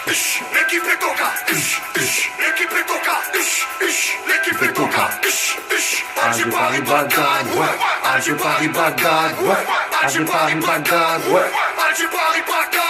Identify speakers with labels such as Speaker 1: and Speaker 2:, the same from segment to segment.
Speaker 1: L'équipe est toca. L'équipe est toca. L'équipe est toca. Alger Paris Bagdad, ouais. Alger Paris Bagdad, ouais. Alger Paris Bagdad, ouais. Alger Paris Bagdad.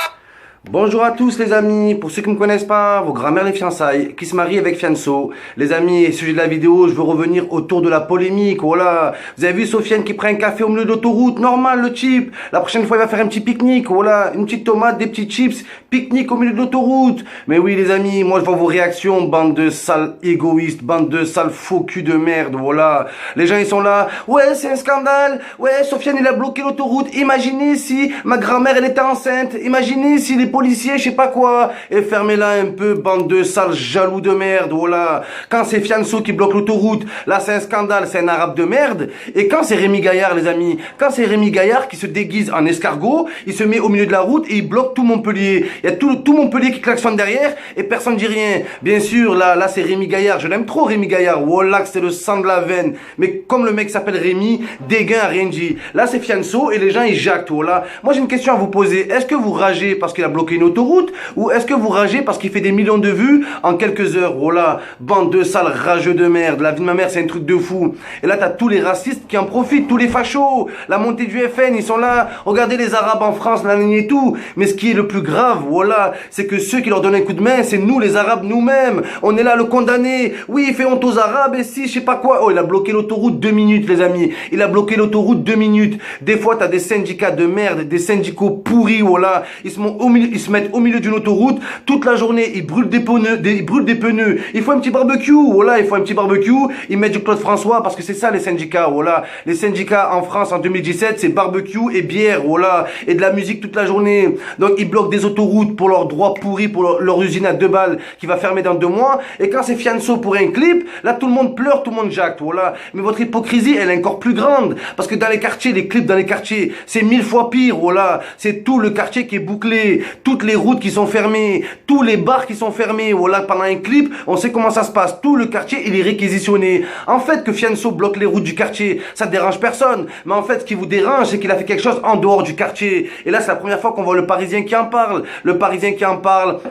Speaker 2: Bonjour à tous les amis, pour ceux qui ne me connaissent pas, vos grands-mères les fiançailles, qui se marient avec Fianso. Les amis, sujet de la vidéo, je veux revenir autour de la polémique, voilà. Vous avez vu Sofiane qui prend un café au milieu de l'autoroute, normal le type. La prochaine fois il va faire un petit pique-nique, voilà. Une petite tomate, des petits chips, pique-nique au milieu de l'autoroute. Mais oui les amis, moi je vois vos réactions, bande de sales égoïstes, bande de sales faux cul de merde, voilà. Les gens ils sont là, ouais c'est un scandale, ouais Sofiane il a bloqué l'autoroute, imaginez si ma grand-mère elle était enceinte, imaginez si les policiers, je sais pas quoi, et fermez-la un peu, bande de sales jaloux de merde, voilà. Quand c'est Fianso qui bloque l'autoroute, là c'est un scandale, c'est un arabe de merde. Et quand c'est Rémi Gaillard, les amis, quand c'est Rémi Gaillard qui se déguise en escargot, il se met au milieu de la route et il bloque tout Montpellier. Il y a tout Montpellier qui klaxonne derrière et personne dit rien. Bien sûr, là c'est Rémi Gaillard, je l'aime trop Rémi Gaillard, voilà que c'est le sang de la veine. Mais comme le mec s'appelle Rémi, dégain a rien dit. Là c'est Fianso et les gens ils jactent, voilà. Moi j'ai une question à vous poser, est-ce que vous ragez parce qu'il a bloqué une autoroute ou est-ce que vous ragez parce qu'il fait des millions de vues en quelques heures? Voilà, bande de sales rageux de merde, la vie de ma mère c'est un truc de fou. Et là t'as tous les racistes qui en profitent, tous les fachos, la montée du FN, ils sont là, regardez les arabes en France, la ligne et tout. Mais ce qui est le plus grave, voilà, c'est que ceux qui leur donnent un coup de main, c'est nous les arabes nous-mêmes. On est là le condamné, oui il fait honte aux arabes et si je sais pas quoi. Oh il a bloqué l'autoroute 2 minutes les amis, il a bloqué l'autoroute 2 minutes. Des fois t'as des syndicats de merde, des syndicaux pourris, voilà, ils se mettent au milieu d'une autoroute, toute la journée, ils brûlent des pneus, il faut un petit barbecue, voilà, il faut un petit barbecue, ils mettent du Claude François, parce que c'est ça les syndicats, voilà, les syndicats en France en 2017, c'est barbecue et bière, voilà, et de la musique toute la journée, donc ils bloquent des autoroutes pour leurs droits pourris, pour leur usine à 2 balles, qui va fermer dans 2 mois, et quand c'est Fianso pour un clip, là tout le monde pleure, tout le monde jacte, voilà, mais votre hypocrisie, elle est encore plus grande, parce que dans les quartiers, les clips dans les quartiers, c'est 1000 fois pire, voilà, c'est tout le quartier qui est bouclé, toutes les routes qui sont fermées, tous les bars qui sont fermés, voilà, pendant un clip, on sait comment ça se passe, tout le quartier, il est réquisitionné. En fait, que Fianso bloque les routes du quartier, ça dérange personne, mais en fait, ce qui vous dérange, c'est qu'il a fait quelque chose en dehors du quartier, et là, c'est la première fois qu'on voit le Parisien qui en parle,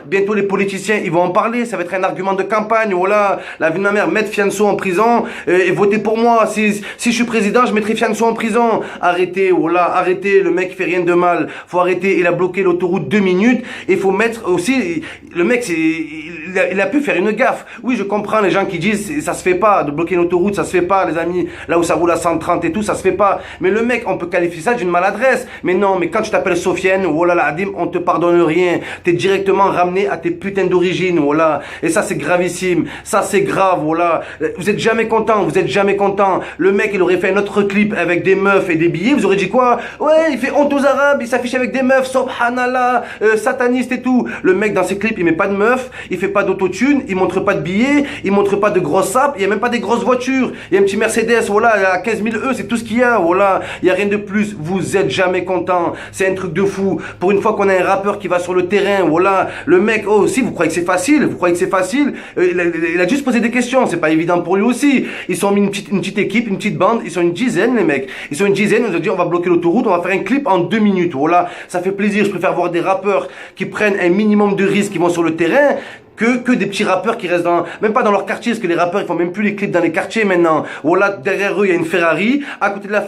Speaker 2: bientôt les politiciens, ils vont en parler, ça va être un argument de campagne, voilà, la vie de ma mère, mettre Fianso en prison, et votez pour moi, si je suis président, je mettrai Fianso en prison, arrêtez, voilà, arrêtez, le mec fait rien de mal, faut arrêter, il a bloqué l'autoroute 2 minutes, et il faut mettre aussi, le mec, il a pu faire une gaffe. Oui, je comprends les gens qui disent, ça se fait pas, de bloquer une autoroute, ça se fait pas, les amis, là où ça roule à 130 et tout, ça se fait pas. Mais le mec, on peut qualifier ça d'une maladresse. Mais non, mais quand tu t'appelles Sofiane, voilà, la Adim, on te pardonne rien. T'es directement ramené à tes putains d'origine, voilà. Et ça, c'est gravissime. Ça, c'est grave, voilà. Vous êtes jamais content, vous êtes jamais content. Le mec, il aurait fait un autre clip avec des meufs et des billets, vous aurez dit quoi? Ouais, il fait honte aux arabes, il s'affiche avec des meufs, subhanallah, sataniste et tout. Le mec, dans ses clips, il met pas de meufs, il fait pas d'autotune, il montre pas de billets, il montre pas de grosses sapes, il y a même pas des grosses voitures. Il y a un petit Mercedes, voilà, à 15 000 c'est tout ce qu'il y a, voilà. Il y a rien de plus. Vous êtes jamais content. C'est un truc de fou. Pour une fois qu'on a un rappeur qui va sur le terrain, voilà. Le mec, oh, si, vous croyez que c'est facile? Vous croyez que c'est facile? Il a juste posé des questions. C'est pas évident pour lui aussi. Ils sont mis une petite équipe, une petite bande. Ils sont une dizaine, les mecs. Ils sont une dizaine. Ils ont dit, on va bloquer l'autoroute, on va faire un clip en 2 minutes. Voilà. Ça fait plaisir. Je préfère voir des rappeurs qui prennent un minimum de risques, qui vont sur le terrain, que des petits rappeurs qui restent même pas dans leur quartier, parce que les rappeurs ils font même plus les clips dans les quartiers maintenant. Voilà, derrière eux il y a une Ferrari, à côté de la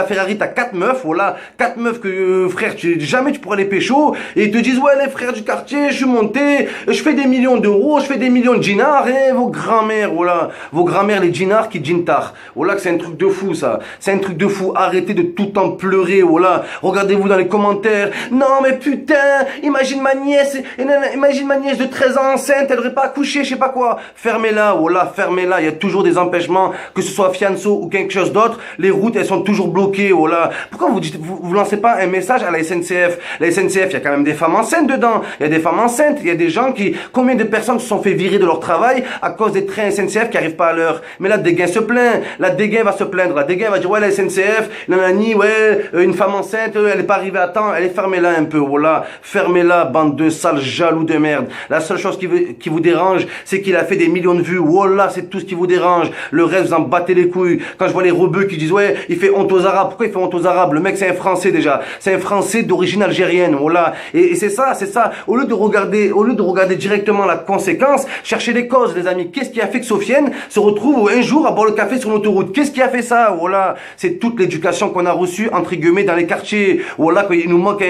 Speaker 2: Ferrari, t'as 4 meufs, voilà, 4 meufs que frère, jamais tu pourras les pécho, et ils te disent ouais les frères du quartier, je suis monté, je fais des millions d'euros, je fais des millions de dinars, et vos grand-mères, voilà, vos grand-mères les dinars qui djintar. Voilà que c'est un truc de fou ça, c'est un truc de fou, arrêtez de tout le temps pleurer, voilà, regardez-vous dans les commentaires, non mais putain, imagine ma nièce de 13 ans enceinte, elle aurait pas accouché, je sais pas quoi. Fermez-la, voilà, fermez-la. Il y a toujours des empêchements, que ce soit Fianso ou quelque chose d'autre. Les routes, elles sont toujours bloquées, voilà. Pourquoi vous lancez pas un message à la SNCF? La SNCF, il y a quand même des femmes enceintes dedans. Il y a des femmes enceintes, il y a des gens combien de personnes se sont fait virer de leur travail à cause des trains SNCF qui arrivent pas à l'heure? Mais là, Dégain se plaint. La Dégain va se plaindre. La Dégain va dire, ouais, la SNCF, nanani, ouais, une femme enceinte, elle est pas arrivée à temps. Allez, fermez-la un peu, voilà. Fermez-la, bande de sales jaloux de merde. La seule chose qui vous dérange, c'est qu'il a fait des millions de vues. Wallah, c'est tout ce qui vous dérange. Le reste, vous en battez les couilles. Quand je vois les rebeux qui disent, ouais, il fait honte aux Arabes. Pourquoi il fait honte aux Arabes? Le mec, c'est un Français déjà. C'est un Français d'origine algérienne. Voilà. Et c'est ça, c'est ça. Au lieu de regarder directement la conséquence, cherchez les causes, les amis. Qu'est-ce qui a fait que Sofiane se retrouve un jour à boire le café sur l'autoroute? Qu'est-ce qui a fait ça? Voilà. C'est toute l'éducation qu'on a reçue, entre guillemets, dans les quartiers. Voilà, il nous manque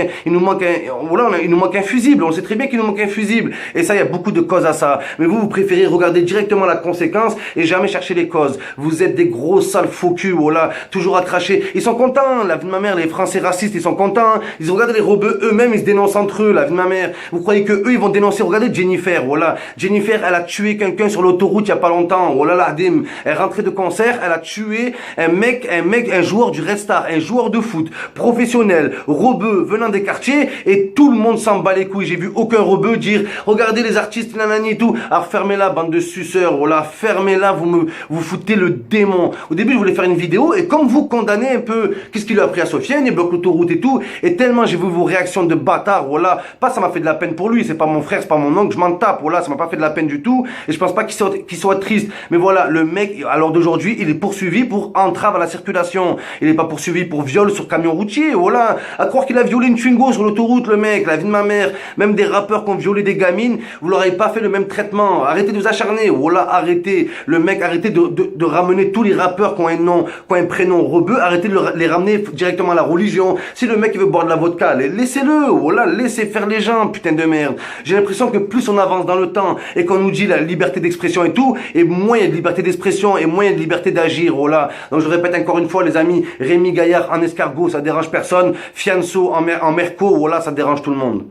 Speaker 2: un fusible. On sait très bien qu'il nous manque un fusible. Et ça, il y a beaucoup de causes à ça. Mais vous préférez regarder directement la conséquence et jamais chercher les causes. Vous êtes des gros sales faux culs, voilà, toujours à cracher. Ils sont contents, la vie de ma mère, les Français racistes, ils sont contents. Ils regardent les rebeux eux-mêmes, ils se dénoncent entre eux, la vie de ma mère. Vous croyez que eux, ils vont dénoncer? Regardez Jennifer, voilà. Jennifer, elle a tué quelqu'un sur l'autoroute il y a pas longtemps. Voilà, la dim. Elle rentrait de concert, elle a tué un joueur du Red Star, un joueur de foot, professionnel, rebeu, venant des quartiers, et tout le monde s'en bat les couilles. J'ai vu aucun rebeu dire, regardez les artistes, nanani et tout. Alors fermez-la, bande de suceurs, voilà, fermez-la, vous foutez le démon. Au début, je voulais faire une vidéo, et comme vous condamnez un peu, qu'est-ce qu'il a appris à Sofiane, il bloque l'autoroute et tout, et tellement j'ai vu vos réactions de bâtard, voilà, pas ça m'a fait de la peine pour lui, c'est pas mon frère, c'est pas mon oncle, je m'en tape, voilà, ça m'a pas fait de la peine du tout, et je pense pas qu'il soit triste, mais voilà, le mec, à l'heure d'aujourd'hui, il est poursuivi pour entrave à la circulation, il est pas poursuivi pour viol sur camion routier, voilà, à croire qu'il a violé une Twingo sur l'autoroute, le mec, la vie de ma mère, même des rappeurs qui ont violé des gamines, vous leur avez pas fait le même traitement, arrêtez de vous acharner, voilà, arrêtez, le mec, arrêtez de ramener tous les rappeurs qui ont un nom, qui ont un prénom rebeu, arrêtez de les ramener directement à la religion. Si le mec il veut boire de la vodka, laissez-le, voilà, laissez faire les gens, putain de merde. J'ai l'impression que plus on avance dans le temps et qu'on nous dit la liberté d'expression et tout, et moins il y a de liberté d'expression et moins il y a de liberté d'agir, voilà. Donc je répète encore une fois les amis, Rémi Gaillard en escargot, ça dérange personne, Fianso en merco, voilà, ça dérange tout le monde.